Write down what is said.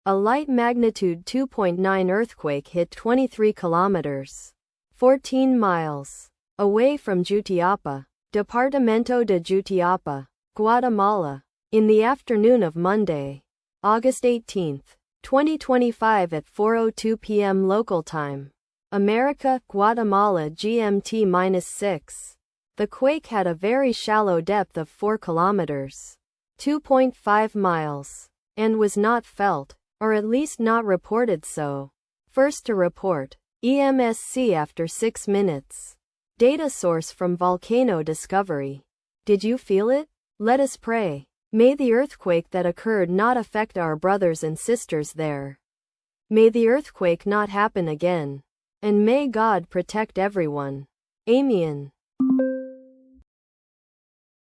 A light magnitude 2.9 earthquake hit 23 kilometers, 14 miles, away from Jutiapa, Departamento de Jutiapa, Guatemala, in the afternoon of Monday, August 18, 2025 at 4:02 p.m. local time. America, Guatemala GMT-6. The quake had a very shallow depth of 4 kilometers, 2.5 miles, and was not felt, or at least not reported so. First to report, EMSC after 6 minutes. Data source from Volcano Discovery. Did you feel it? Let us pray. May the earthquake that occurred not affect our brothers and sisters there. May the earthquake not happen again. And may God protect everyone. Amen.